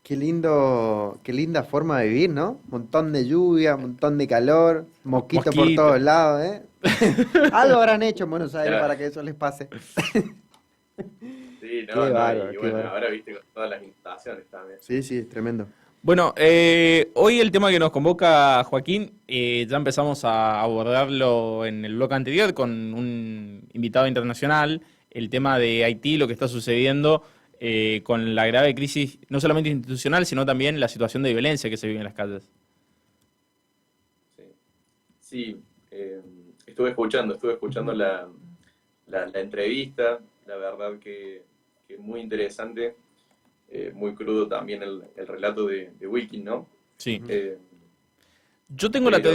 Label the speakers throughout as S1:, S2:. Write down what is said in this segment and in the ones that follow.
S1: qué linda forma de vivir, ¿no? Montón de lluvia, montón de calor, mosquito por
S2: Mosquito.
S1: todos lados, ¿eh? Algo habrán hecho en Buenos Aires
S3: Ya,
S1: para que eso les pase.
S3: sí, no,
S1: Qué
S3: no,
S1: bárbaro,
S3: y
S1: qué
S3: bueno,
S1: bárbaro.
S3: ahora viste con todas las instalaciones también.
S1: Sí, sí, es tremendo.
S2: Bueno, hoy el tema que nos convoca Joaquín, ya empezamos a abordarlo en el bloque anterior con un invitado internacional, el tema de Haití, lo que está sucediendo con la grave crisis, no solamente institucional, sino también la situación de violencia que se vive en las calles.
S3: Sí, sí, estuve escuchando la entrevista, la verdad que muy interesante, muy crudo también el relato de Wilkin, ¿no?
S2: Sí.
S1: Ujú.
S3: Eh,
S2: Yo tengo la
S3: pero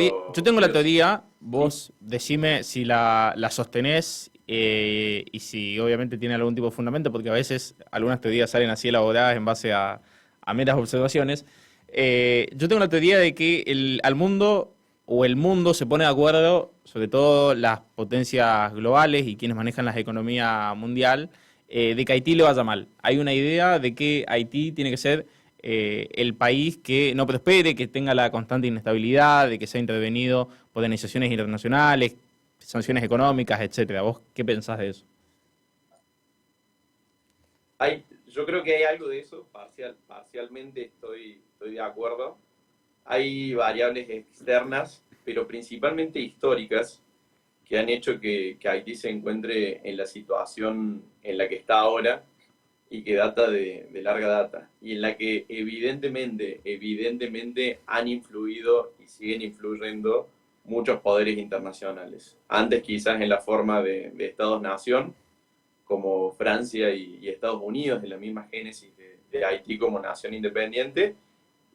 S2: teoría,
S3: sí,
S2: vos decime si la sostenés y si obviamente tiene algún tipo de fundamento, porque a veces algunas teorías salen así elaboradas en base a meras observaciones. Yo tengo la teoría de que al mundo o el mundo se pone de acuerdo, sobre todo las potencias globales y quienes manejan la economía mundial, de que Haití le vaya mal. Hay una idea de que Haití tiene que ser el país que no prospere, que tenga la constante inestabilidad, de que sea intervenido por organizaciones internacionales, sanciones económicas, etcétera. ¿Vos qué pensás de eso?
S3: yo creo que hay algo de eso, parcialmente estoy de acuerdo. Hay variables externas, pero principalmente históricas, que han hecho que Haití se encuentre en la situación en la que está ahora y que data de larga data, y en la que evidentemente han influido y siguen influyendo muchos poderes internacionales. Antes quizás en la forma de Estados-nación, como Francia y Estados Unidos, en la misma génesis de Haití como nación independiente,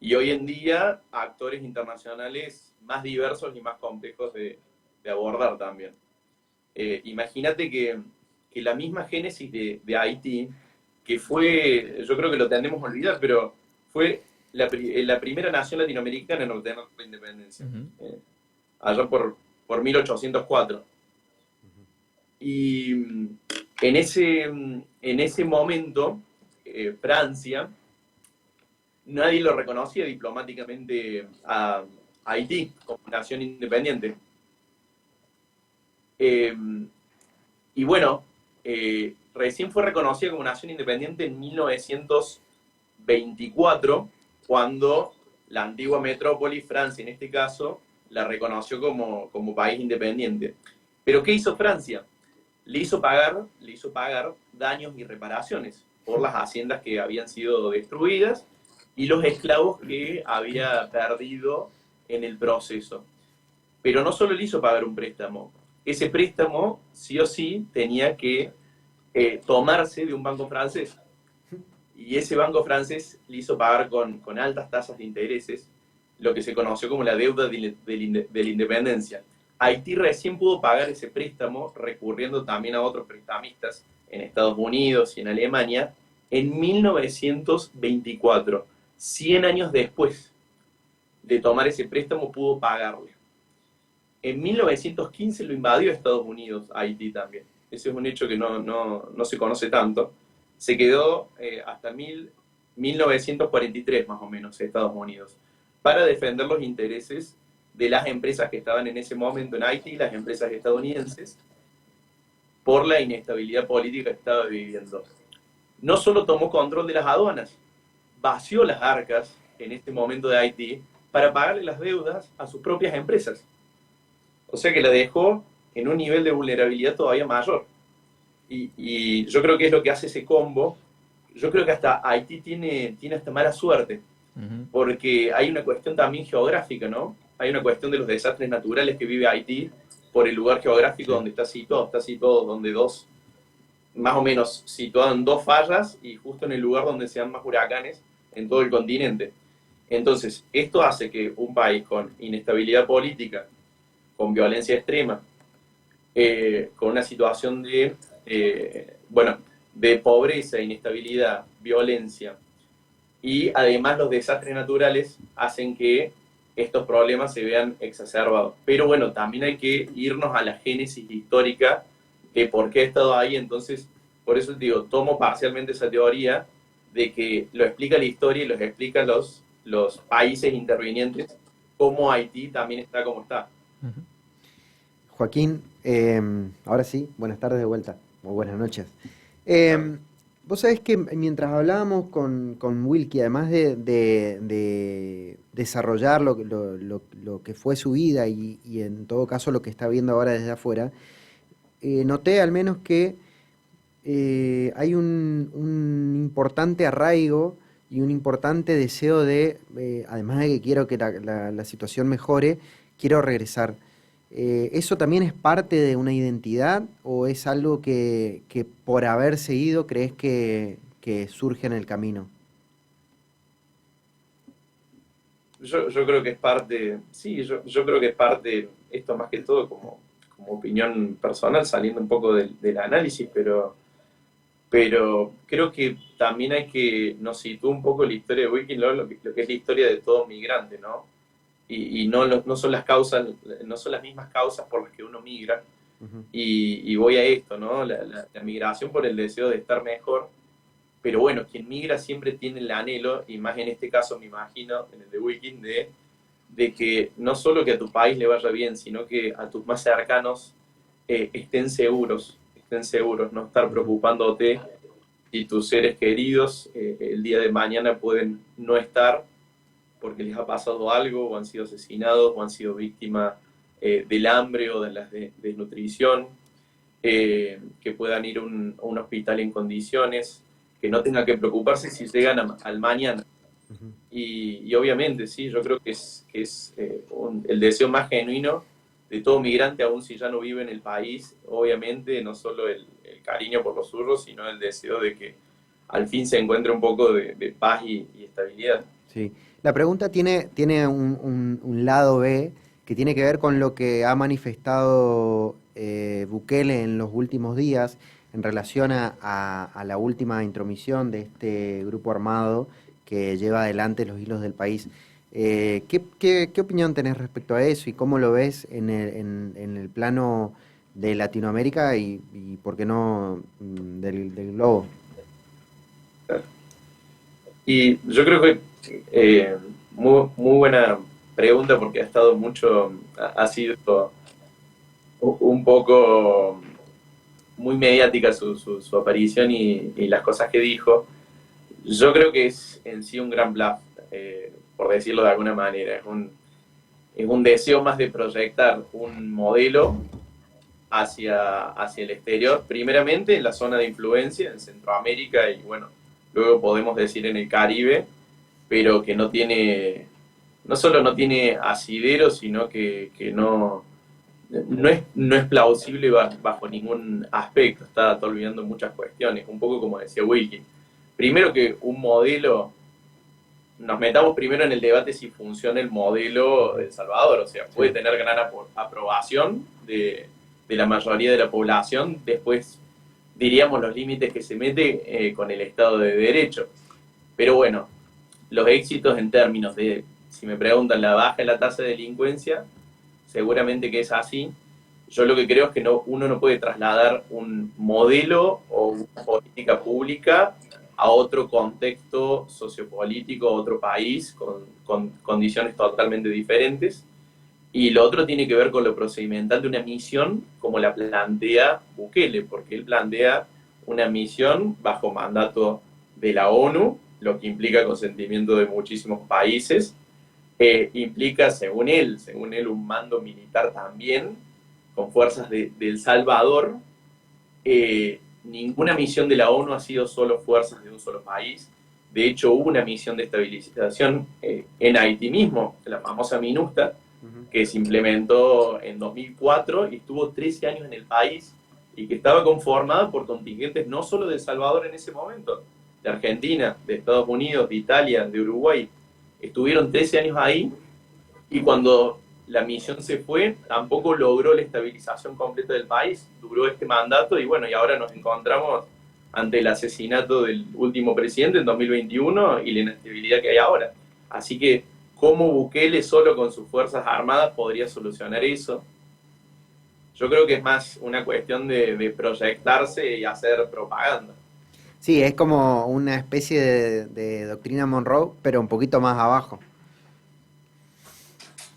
S3: y hoy en día actores internacionales más diversos y más complejos de abordar también. Imagínate que la misma génesis de Haití, que fue, yo creo que lo tendemos a olvidar, pero fue la primera nación latinoamericana en obtener la independencia,
S2: Ujú.
S3: allá por 1804. Y en ese momento, Francia, nadie lo reconocía diplomáticamente a Haití como nación independiente. Eh, y bueno, recién fue reconocida como nación independiente en 1924, cuando la antigua metrópoli, Francia en este caso, la reconoció como país independiente. Pero ¿qué hizo Francia? Le hizo pagar daños y reparaciones por las haciendas que habían sido destruidas y los esclavos que había perdido en el proceso. Pero no solo le hizo pagar un préstamo, ese préstamo sí o sí tenía que tomarse de un banco francés. Y ese banco francés le hizo pagar con altas tasas de intereses lo que se conoció como la deuda de la independencia. Haití recién pudo pagar ese préstamo recurriendo también a otros prestamistas en Estados Unidos y en Alemania en 1924. 100 años después de tomar ese préstamo pudo pagarle. En 1915 lo invadió Estados Unidos, Haití también. Ese es un hecho que no se conoce tanto. Se quedó hasta 1943 más o menos Estados Unidos para defender los intereses de las empresas que estaban en ese momento en Haití, las empresas estadounidenses, por la inestabilidad política que estaba viviendo. No solo tomó control de las aduanas, vació las arcas en este momento de Haití para pagarle las deudas a sus propias empresas. O sea que la dejó en un nivel de vulnerabilidad todavía mayor. Y yo creo que es lo que hace ese combo. Yo creo que hasta Haití tiene hasta mala suerte,
S2: Ujú.
S3: porque hay una cuestión también geográfica, ¿no? Hay una cuestión de los desastres naturales que vive Haití por el lugar geográfico
S1: Sí.
S3: donde está situado donde más o menos situado en dos fallas y justo en el lugar donde se dan más huracanes en todo el continente. Entonces, esto hace que un país con inestabilidad política, con violencia extrema, con una situación de pobreza, inestabilidad, violencia, y además los desastres naturales hacen que estos problemas se vean exacerbados. Pero bueno, también hay que irnos a la génesis histórica de por qué ha estado ahí. Entonces, por eso te digo, tomo parcialmente esa teoría, de que lo explica la historia y los explica los países intervinientes, cómo Haití también está como está.
S1: Joaquín, ahora sí, buenas tardes de vuelta, o buenas noches. Eh, Vos sabés que mientras hablábamos con Wilkie, además de desarrollar lo que fue su vida y en todo caso lo que está viendo ahora desde afuera, noté al menos que hay un importante arraigo y un importante deseo de, además de que quiero que la situación mejore, quiero regresar. ¿Eso también es parte de una identidad o es algo que por haber seguido crees que surge en el camino?
S3: Yo creo que es parte, sí, yo creo que es parte, esto más que todo como opinión personal, saliendo un poco del análisis, pero creo que también hay que, nos sitúa un poco la historia de Wikileaks, lo que es la historia de todo migrante, ¿no? Y no, no son las causas, no son las mismas causas por las que uno migra.
S1: Ujú.
S3: Y voy a esto, ¿no? La migración por el deseo de estar mejor, pero bueno, quien migra siempre tiene el anhelo, y más en este caso me imagino, en el de Wiking, de que no solo que a tu país le vaya bien, sino que a tus más cercanos estén seguros, no estar
S1: Ujú.
S3: preocupándote si tus seres queridos el día de mañana pueden no estar porque les ha pasado algo, o han sido asesinados, o han sido víctimas del hambre o de la desnutrición, que puedan ir a un hospital en condiciones, que no tengan que preocuparse si llegan al mañana.
S1: Ujú.
S3: Y obviamente, sí, yo creo que es el deseo más genuino de todo migrante, aun si ya no vive en el país, obviamente, no solo el cariño por los suyos, sino el deseo de que al fin se encuentre un poco de paz y estabilidad.
S1: Sí. La pregunta tiene un lado B que tiene que ver con lo que ha manifestado Bukele en los últimos días en relación a la última intromisión de este grupo armado que lleva adelante los hilos del país. ¿Qué opinión tenés respecto a eso y cómo lo ves en el plano de Latinoamérica y por qué no del globo?
S3: Y yo creo que muy buena pregunta porque ha estado mucho, ha sido un poco muy mediática su aparición y las cosas que dijo. Yo creo que es en sí un gran bluff, por decirlo de alguna manera. Es un deseo más de proyectar un modelo hacia el exterior, primeramente en la zona de influencia, en Centroamérica y bueno, luego podemos decir en el Caribe, pero que no solo no tiene asidero, sino que no es plausible bajo ningún aspecto, está olvidando muchas cuestiones, un poco como decía Wilkin. Primero que un modelo, nos metamos primero en el debate si funciona el modelo de El Salvador, o sea, puede
S1: Sí.
S3: tener gran aprobación de la mayoría de la población, después diríamos los límites que se mete con el Estado de Derecho. Pero bueno, los éxitos en términos de, si me preguntan, la baja de la tasa de delincuencia, seguramente que es así. Yo lo que creo es que uno no puede trasladar un modelo o una política pública a otro contexto sociopolítico, a otro país, con condiciones totalmente diferentes. Y lo otro tiene que ver con lo procedimental de una misión como la plantea Bukele, porque él plantea una misión bajo mandato de la ONU, lo que implica consentimiento de muchísimos países, implica, según él, un mando militar también, con fuerzas de El Salvador. Ninguna misión de la ONU ha sido solo fuerzas de un solo país. De hecho, hubo una misión de estabilización en Haití mismo, la famosa MINUSTA,
S1: Ujú.
S3: que se implementó en 2004 y estuvo 13 años en el país y que estaba conformada por contingentes no solo de El Salvador en ese momento, de Argentina, de Estados Unidos, de Italia, de Uruguay. Estuvieron 13 años ahí y cuando la misión se fue, tampoco logró la estabilización completa del país. Duró este mandato y bueno, y ahora nos encontramos ante el asesinato del último presidente en 2021 y la inestabilidad que hay ahora. Así que, ¿cómo Bukele solo con sus fuerzas armadas podría solucionar eso? Yo creo que es más una cuestión de proyectarse y hacer propaganda.
S1: Sí, es como una especie de doctrina Monroe, pero un poquito más abajo.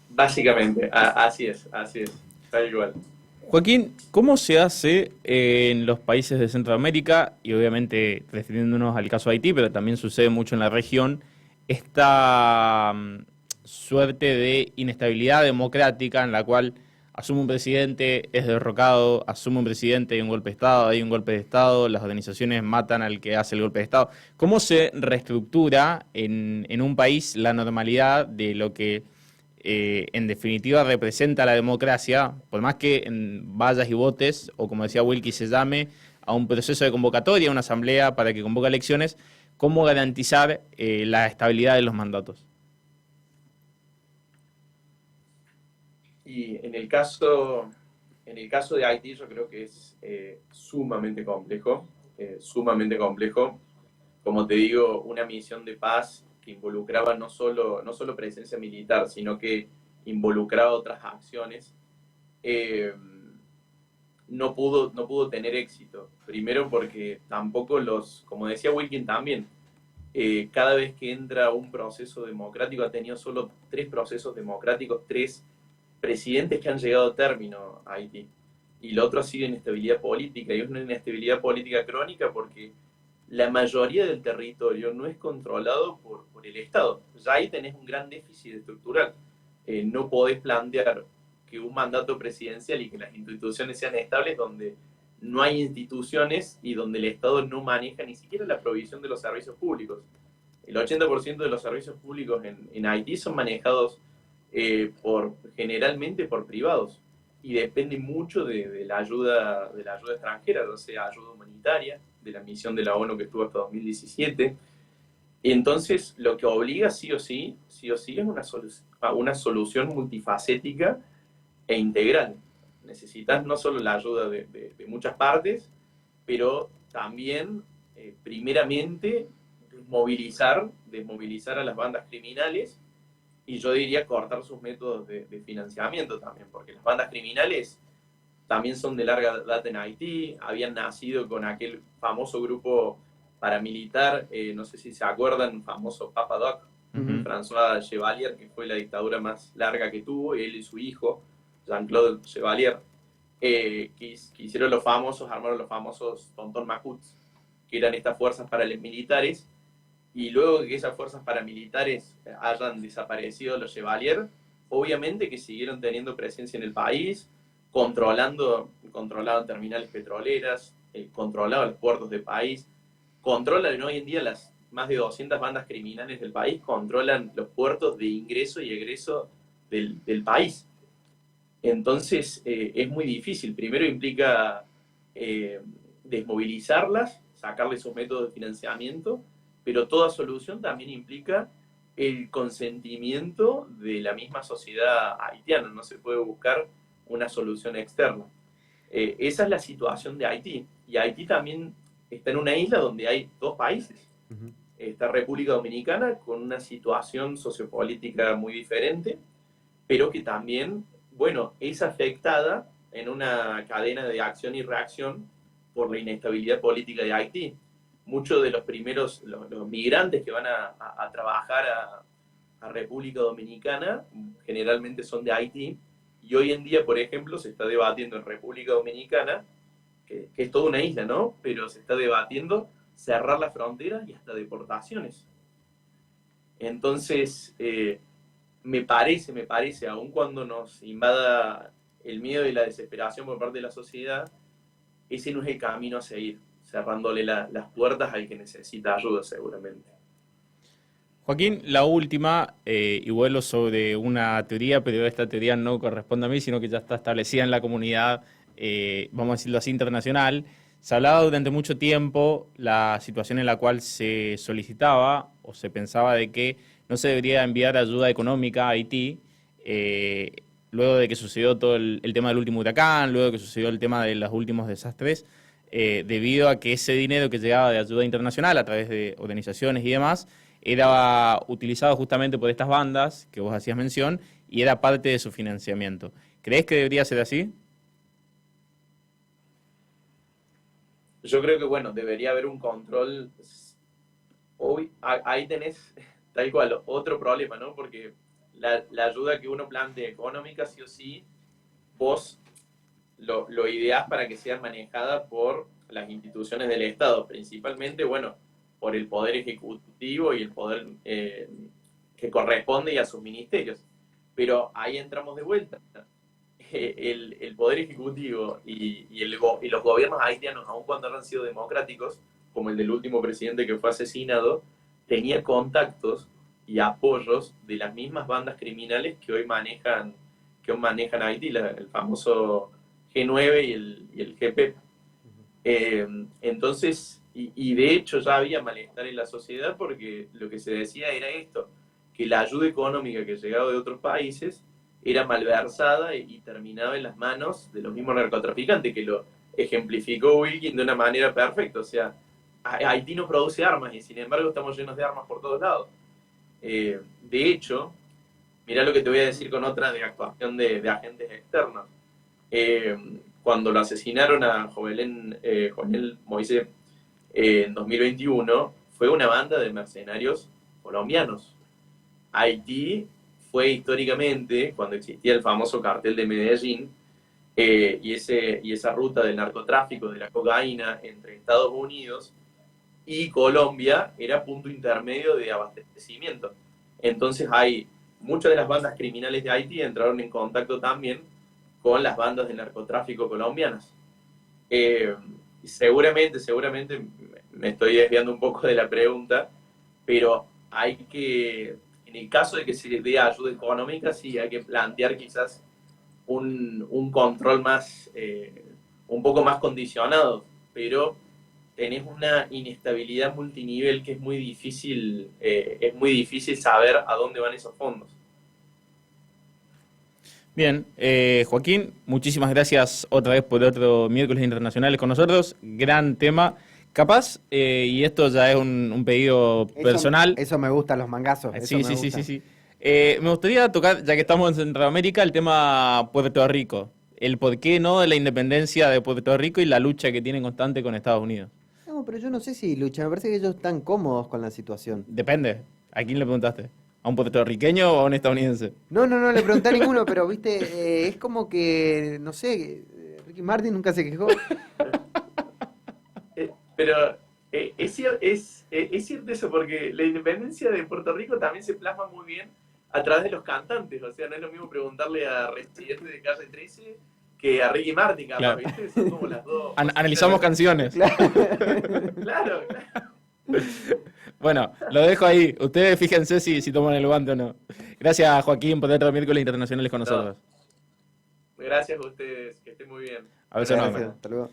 S3: Básicamente, así es, tal igual.
S2: Joaquín, ¿cómo se hace en los países de Centroamérica, y obviamente refiriéndonos al caso de Haití, pero también sucede mucho en la región, esta suerte de inestabilidad democrática en la cual asume un presidente, es derrocado, asume un presidente, hay un golpe de Estado, las organizaciones matan al que hace el golpe de Estado? ¿Cómo se reestructura en un país la normalidad de lo que en definitiva representa la democracia, por más que vayas y votes, o como decía Wilkie, se llame a un proceso de convocatoria, una asamblea para que convoque elecciones? ¿Cómo garantizar la estabilidad de los mandatos?
S3: Y en el caso de Haití yo creo que es sumamente complejo, sumamente complejo. Como te digo, una misión de paz que involucraba no solo presencia militar, sino que involucraba otras acciones, eh, no pudo tener éxito. Primero porque tampoco como decía Wilkin también, cada vez que entra un proceso democrático, ha tenido solo 3 procesos democráticos, 3 presidentes que han llegado a término a Haití. Y lo otro ha sido inestabilidad política, y es una inestabilidad política crónica porque la mayoría del territorio no es controlado por el Estado. Ya ahí tenés un gran déficit estructural. No podés plantear que un mandato presidencial y que las instituciones sean estables donde no hay instituciones y donde el Estado no maneja ni siquiera la provisión de los servicios públicos. El 80% de los servicios públicos en Haití son manejados generalmente por privados y depende mucho de la ayuda extranjera, o sea, ayuda humanitaria, de la misión de la ONU que estuvo hasta 2017. Y entonces lo que obliga sí o sí es una solución multifacética e integral. Necesitas no solo la ayuda de muchas partes, pero también, primeramente, desmovilizar a las bandas criminales, y yo diría cortar sus métodos de financiamiento también, porque las bandas criminales también son de larga data en Haití, habían nacido con aquel famoso grupo paramilitar, no sé si se acuerdan, famoso Papa Doc,
S1: Ujú.
S3: François Chevalier, que fue la dictadura más larga que tuvo, él y su hijo, Jean-Claude Chevalier, que hicieron armaron los famosos Tonton Macuts, que eran estas fuerzas paramilitares, y luego de que esas fuerzas paramilitares hayan desaparecido los Chevalier, obviamente que siguieron teniendo presencia en el país, controlaban terminales petroleras, controlaban los puertos del país, controlan hoy en día las más de 200 bandas criminales del país, controlan los puertos de ingreso y egreso del país. Entonces es muy difícil. Primero implica desmovilizarlas, sacarles sus métodos de financiamiento, pero toda solución también implica el consentimiento de la misma sociedad haitiana. No se puede buscar una solución externa. Esa es la situación de Haití. Y Haití también está en una isla donde hay 2 países.
S1: Ujú.
S3: Está República Dominicana con una situación sociopolítica muy diferente, pero que también, bueno, es afectada en una cadena de acción y reacción por la inestabilidad política de Haití. Muchos de los primeros, los migrantes que van a trabajar a República Dominicana, generalmente son de Haití, y hoy en día, por ejemplo, se está debatiendo en República Dominicana, que es toda una isla, ¿no? Pero se está debatiendo cerrar la frontera y hasta deportaciones. Entonces, me parece, aun cuando nos invada el miedo y la desesperación por parte de la sociedad, ese no es el camino a seguir, cerrándole las puertas al que necesita ayuda seguramente.
S2: Joaquín, la última, y vuelo sobre una teoría, pero esta teoría no corresponde a mí, sino que ya está establecida en la comunidad, vamos a decirlo así, internacional. Se hablaba durante mucho tiempo la situación en la cual se solicitaba o se pensaba de que no se debería enviar ayuda económica a Haití, eh, luego de que sucedió todo el tema del último huracán, luego de que sucedió el tema de los últimos desastres, debido a que ese dinero que llegaba de ayuda internacional a través de organizaciones y demás, era utilizado justamente por estas bandas que vos hacías mención y era parte de su financiamiento. ¿Crees que debería ser así?
S3: yo creo que, bueno, debería haber un control. Hoy, ahí tenés tal cual otro problema, ¿no? Porque la ayuda que uno plantea económica, sí o sí, vos lo ideás para que sea manejada por las instituciones del Estado, principalmente, bueno, por el Poder Ejecutivo y el Poder que corresponde y a sus ministerios. Pero ahí entramos de vuelta. El Poder Ejecutivo y los gobiernos haitianos, aun cuando han sido democráticos, como el del último presidente que fue asesinado, tenía contactos y apoyos de las mismas bandas criminales que hoy manejan Haití, el famoso G9 y el GP. Entonces, y de hecho ya había malestar en la sociedad porque lo que se decía era esto, que la ayuda económica que llegaba de otros países era malversada y terminaba en las manos de los mismos narcotraficantes, que lo ejemplificó Wilkin de una manera perfecta. O sea, Haití no produce armas y sin embargo estamos llenos de armas por todos lados. De hecho, mirá lo que te voy a decir con otra de actuación de agentes externos. Cuando lo asesinaron a Jovenel Moisés en 2021, fue una banda de mercenarios colombianos. Haití fue históricamente, cuando existía el famoso cartel de Medellín, y esa ruta del narcotráfico, de la cocaína entre Estados Unidos y Colombia, era punto intermedio de abastecimiento. Entonces muchas de las bandas criminales de Haití entraron en contacto también con las bandas de narcotráfico colombianas. Seguramente me estoy desviando un poco de la pregunta, pero en el caso de que se dé ayuda económica, sí hay que plantear quizás un control un poco más condicionado, pero tenés una inestabilidad multinivel que es muy difícil saber a dónde van esos fondos.
S2: Bien, Joaquín, muchísimas gracias otra vez por otro miércoles internacionales con nosotros. Gran tema. Capaz, y esto ya es un pedido personal.
S1: Eso me gusta, los mangazos.
S2: Sí. Me gustaría tocar, ya que estamos en Centroamérica, el tema Puerto Rico. El por qué no de la independencia de Puerto Rico y la lucha que tienen constante con Estados Unidos.
S1: No, pero yo no sé si luchan. Me parece que ellos están cómodos con la situación.
S2: Depende. ¿A quién le preguntaste? ¿A un puertorriqueño o a un estadounidense?
S1: No, le pregunté a ninguno, pero viste, es como que, no sé, Ricky Martin nunca se quejó.
S3: Pero es cierto eso, porque la independencia de Puerto Rico también se plasma muy bien a través de los cantantes. O sea, no es lo mismo preguntarle a Residente de Calle 13 que a Ricky Martin, capaz,
S2: claro.
S3: ¿viste? Son como las dos.
S2: Analizamos canciones.
S3: Claro.
S2: Bueno, lo dejo ahí. Ustedes fíjense si toman el guante o no. Gracias, Joaquín, por otro miércoles internacionales con nosotros.
S3: Gracias a ustedes, que estén muy bien.
S2: A veces no.
S1: Hasta luego.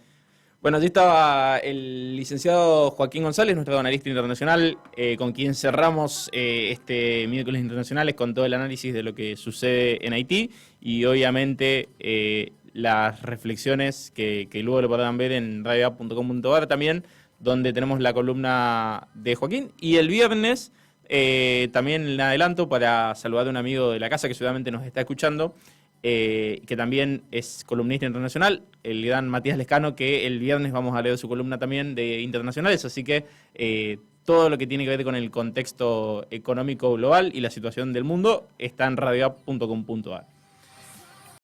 S2: Bueno, allí estaba el licenciado Joaquín González, nuestro analista internacional, con quien cerramos este miércoles internacionales con todo el análisis de lo que sucede en Haití y obviamente las reflexiones que luego lo podrán ver en radioapp.com.ar también, donde tenemos la columna de Joaquín. Y el viernes también le adelanto para saludar a un amigo de la casa que seguramente nos está escuchando, que también es columnista internacional, el gran Matías Lescano, que el viernes vamos a leer su columna también de internacionales, así que todo lo que tiene que ver con el contexto económico global y la situación del mundo está en radioapp.com.ar.